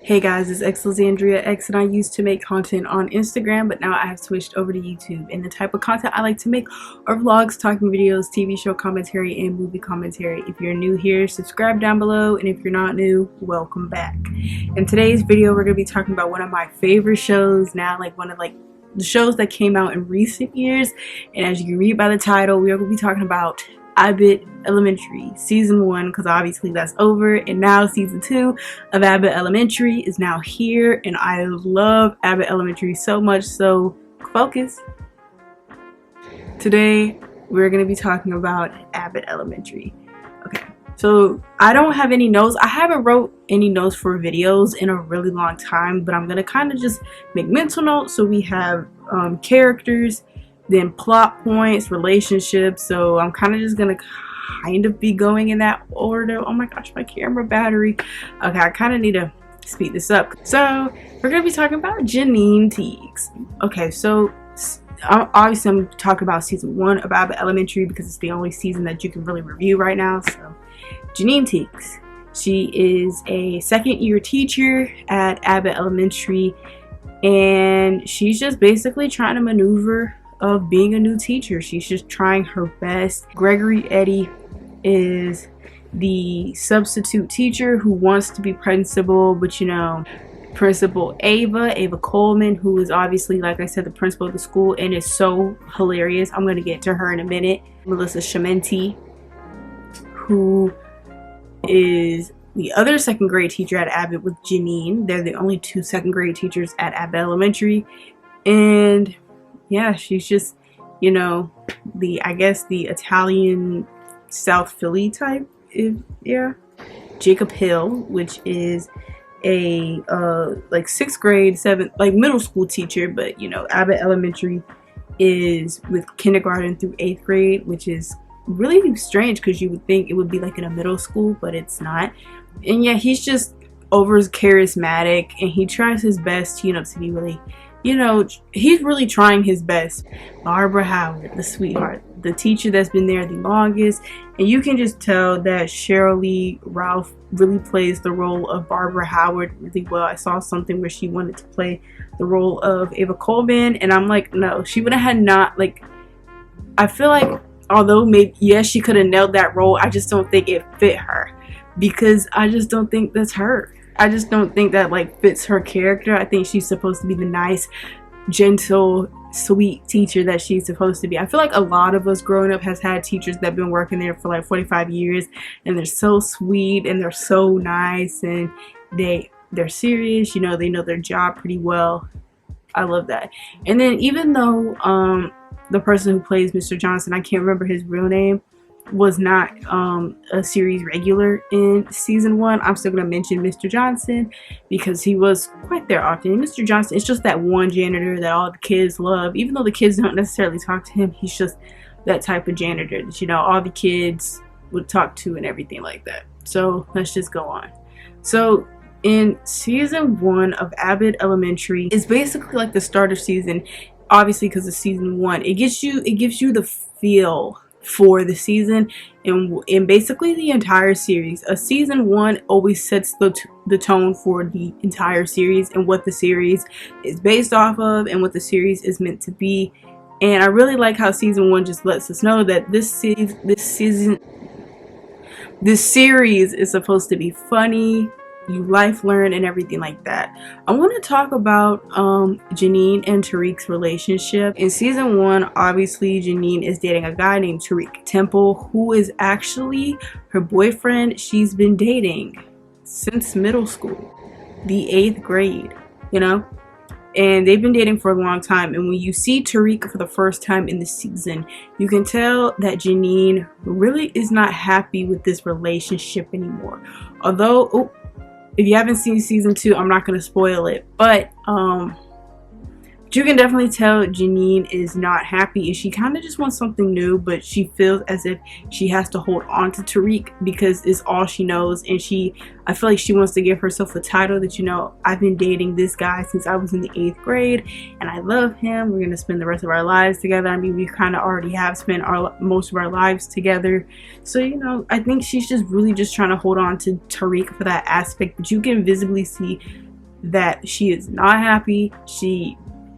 Hey guys, it's Alexandria X, and I used to make content on Instagram, but now I have switched over to YouTube. And the type of content I like to make are vlogs, talking videos, TV show commentary, and movie commentary. If you're new here, subscribe down below, and if you're not new, welcome back. In today's video, we're going to be talking about one of my favorite shows now, one of the shows that came out in recent years. And as you can read by the title, we are going to be talking about Abbott Elementary season 1, because obviously that's over, and now season 2 of Abbott Elementary is now here, and I love Abbott Elementary so much. So focus. Today we're going to be talking about Abbott Elementary. Okay, so I don't have any notes. I haven't wrote any notes for videos in a really long time, but I'm going to kind of just make mental notes. So we have characters, then plot points, relationships. So I'm kind of just gonna be going in that order. Oh my gosh, my camera battery. Okay, I kind of need to speed this up. So we're gonna be talking about Janine Teagues. Okay, so obviously I'm talking about season 1 of Abbott Elementary because it's the only season that you can really review right now. So Janine Teagues, she is a second-year teacher at Abbott Elementary, and she's just basically trying to maneuver of being a new teacher. She's just trying her best. Gregory Eddy is the substitute teacher who wants to be principal, but Principal Ava Coleman, who is obviously, like I said, the principal of the school and is so hilarious. I'm going to get to her in a minute. Melissa Shamenti, who is the other second grade teacher at Abbott with Janine. They're the only two second grade teachers at Abbott Elementary. And yeah, she's just, I guess the Italian South Philly type. Yeah. Jacob Hill, which is a sixth grade, middle school teacher, but Abbott Elementary is with kindergarten through 8th grade, which is really strange because you would think it would be like in a middle school, but it's not. And yeah, he's just over charismatic, and he tries his best, to be really, he's really trying his best. Barbara Howard, the sweetheart, the teacher that's been there the longest, and you can just tell that Cheryl Lee Ralph really plays the role of Barbara Howard really well. I saw something where she wanted to play the role of Ava Coleman, and I'm like, no, she would have had not, I feel like, although maybe, yes, she could have nailed that role, I just don't think it fit her, because I just don't think that's her. I just don't think that fits her character. I think she's supposed to be the nice, gentle, sweet teacher that she's supposed to be. I feel like a lot of us growing up has had teachers that have been working there for 45 years, and they're so sweet and they're so nice, and they're serious, they know their job pretty well. I love that. And then even though the person who plays Mr. Johnson, I can't remember his real name, was not a series regular in season 1, I'm still going to mention Mr. Johnson because he was quite there often. And Mr. Johnson is just that one janitor that all the kids love. Even though the kids don't necessarily talk to him, he's just that type of janitor that, all the kids would talk to and everything like that. So let's just go on. So in season 1 of Abbott Elementary, it's basically like the start of season, obviously because it's season 1. It gives you the feel for the season and basically the entire series. A season 1 always sets the tone for the entire series and what the series is based off of and what the series is meant to be. And I really like how season 1 just lets us know that this series is supposed to be funny, you life learn, and everything like that. I want to talk about Janine and Tariq's relationship. In season 1, obviously Janine is dating a guy named Tariq Temple, who is actually her boyfriend she's been dating since middle school, the 8th grade, and they've been dating for a long time. And when you see Tariq for the first time in the season, you can tell that Janine really is not happy with this relationship anymore. Although, if you haven't seen season 2, I'm not going to spoil it, but you can definitely tell Janine is not happy, and she kind of just wants something new, but she feels as if she has to hold on to Tariq because it's all she knows. And I feel like she wants to give herself the title that, I've been dating this guy since I was in the 8th grade, and I love him. We're going to spend the rest of our lives together. I mean, we kind of already have spent most of our lives together. So, I think she's just really just trying to hold on to Tariq for that aspect, but you can visibly see that she is not happy.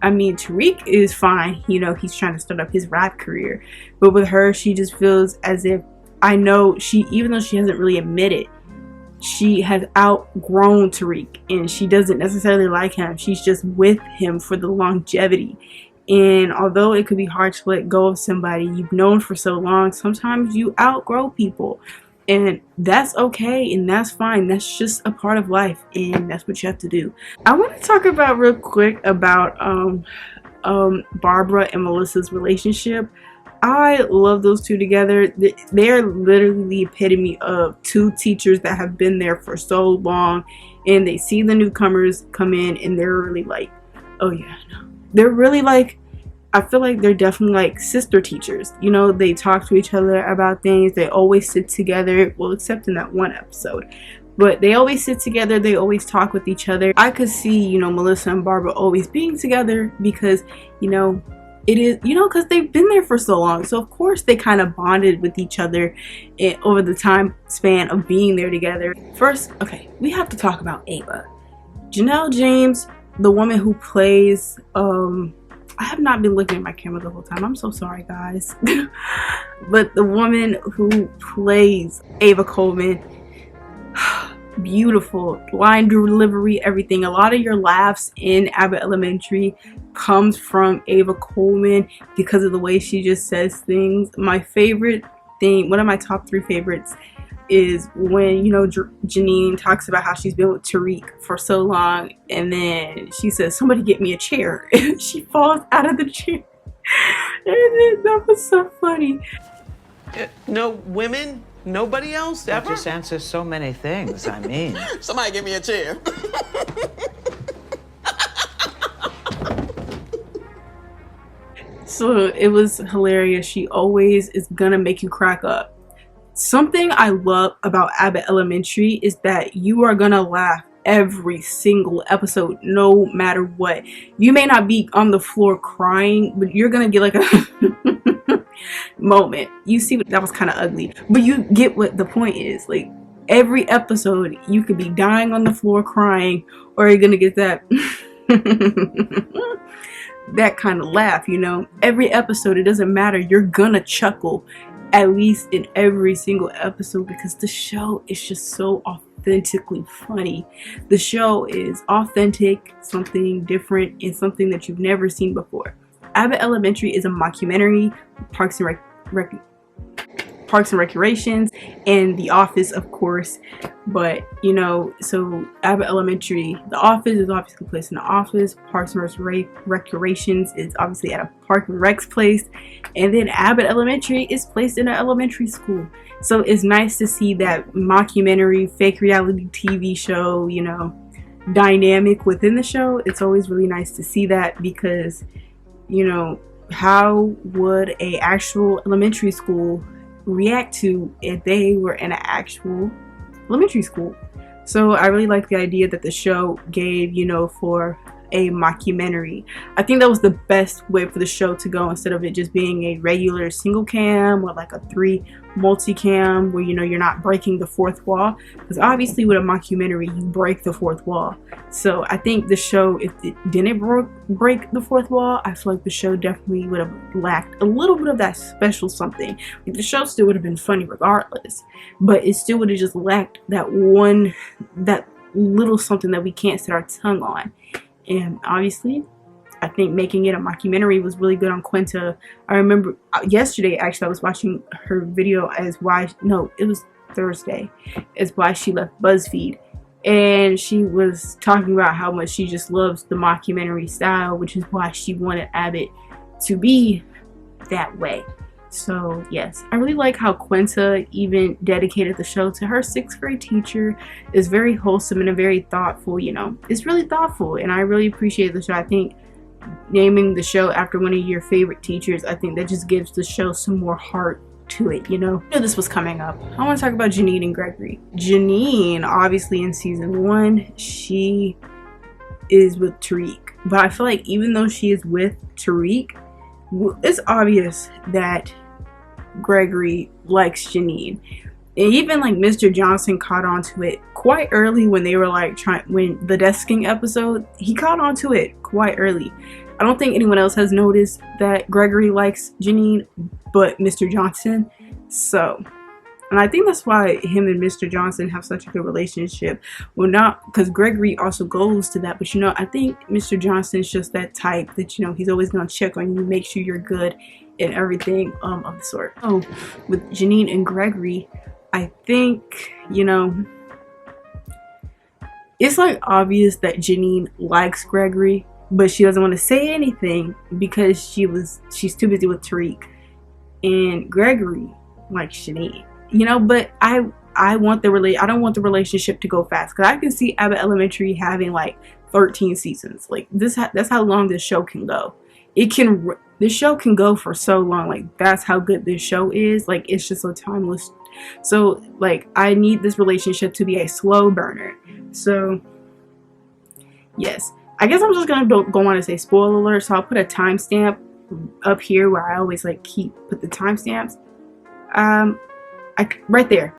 I mean, Tariq is fine, you know, he's trying to start up his rap career, but with her, she just feels as if, I know even though she hasn't really admitted, she has outgrown Tariq and she doesn't necessarily like him. She's just with him for the longevity. And although it could be hard to let go of somebody you've known for so long, sometimes you outgrow people. And that's okay and that's fine. That's just a part of life and that's what you have to do. I want to talk about real quick about Barbara and Melissa's relationship. I love those two together. They're literally the epitome of two teachers that have been there for so long, and they see the newcomers come in and they're really like, oh yeah, no. They're really like, I feel like they're definitely like sister teachers. You know, they talk to each other about things. They always sit together. Well, except in that one episode. But they always sit together. They always talk with each other. I could see, you know, Melissa and Barbara always being together because, you know, it is, you know, because they've been there for so long. So, of course, they kind of bonded with each other over the time span of being there together. First, okay, we have to talk about Ava. Janelle James, the woman who plays, I have not been looking at my camera the whole time. I'm so sorry, guys. But the woman who plays Ava Coleman, beautiful line delivery, everything. A lot of your laughs in Abbott Elementary comes from Ava Coleman because of the way she just says things. My favorite thing, one of my top 3 favorites, is when, you know, Janine talks about how she's been with Tariq for so long, and then she says, somebody get me a chair, and she falls out of the chair. And then, that was so funny. No women? Nobody else ever? That just answers so many things. I mean, Somebody give me a chair. So it was hilarious. She always is gonna make you crack up. Something I love about Abbott Elementary is that you are gonna laugh every single episode, no matter what. You may not be on the floor crying, but you're gonna get like a moment. You see, that was kind of ugly, but you get what the point is. Like, every episode you could be dying on the floor crying, or you're gonna get that that kind of laugh, you know. Every episode, it doesn't matter, you're gonna chuckle at least in every single episode, because the show is just so authentically funny. The show is authentic, something different, and something that you've never seen before. Abbott Elementary is a mockumentary. Parks and Recreations, and The Office, of course. But, you know, so Abbott Elementary, The Office is obviously placed in the office. Parks and Recreations is obviously at a Park and Rec's place. And then Abbott Elementary is placed in an elementary school. So it's nice to see that mockumentary, fake reality TV show, you know, dynamic within the show. It's always really nice to see that, because, you know, how would a actual elementary school react to if they were in an actual elementary school? So I really like the idea that the show gave, you know, for a mockumentary. I think that was the best way for the show to go, instead of it just being a regular single cam or like a 3 multicam where, you know, you're not breaking the fourth wall, because obviously with a mockumentary you break the fourth wall. So I think the show, if it didn't break the fourth wall, I feel like the show definitely would have lacked a little bit of that special something. Like, the show still would have been funny regardless, but it still would have just lacked that little something that we can't set our tongue on. And obviously, I think making it a mockumentary was really good on Quinta. I remember yesterday, actually, I was watching her video it was Thursday, as why she left BuzzFeed. And she was talking about how much she just loves the mockumentary style, which is why she wanted Abbott to be that way. So yes, I really like how Quinta even dedicated the show to her 6th grade teacher. It's very wholesome and very thoughtful, you know. It's really thoughtful, and I really appreciate the show. I think naming the show after one of your favorite teachers, I think that just gives the show some more heart to it, you know. I knew this was coming up. I want to talk about Janine and Gregory. Janine, obviously in season 1, she is with Tariq. But I feel like even though she is with Tariq, it's obvious that Gregory likes Janine. even like Mr. Johnson caught on to it quite early when they were like when the desking episode, he caught on to it quite early. I don't think anyone else has noticed that Gregory likes Janine but Mr. Johnson. So, and I think that's why him and Mr. Johnson have such a good relationship. Well, not because Gregory also goes to that, but you know, I think Mr. Johnson's just that type that, you know, he's always gonna check on you, make sure you're good and everything of the sort. Oh, with Janine and Gregory, I think, you know, it's like obvious that Janine likes Gregory, but she doesn't want to say anything because she's too busy with Tariq, and Gregory likes Janine, you know. But I don't want the relationship to go fast, because I can see Abbott Elementary having like 13 seasons. Like that's how long this show can go. This show can go for so long. Like that's how good this show is. Like it's just so timeless. So like I need this relationship to be a slow burner. So yes, I guess I'm just gonna go on and say spoiler alert. So I'll put a timestamp up here where I always like put the timestamps. Right there.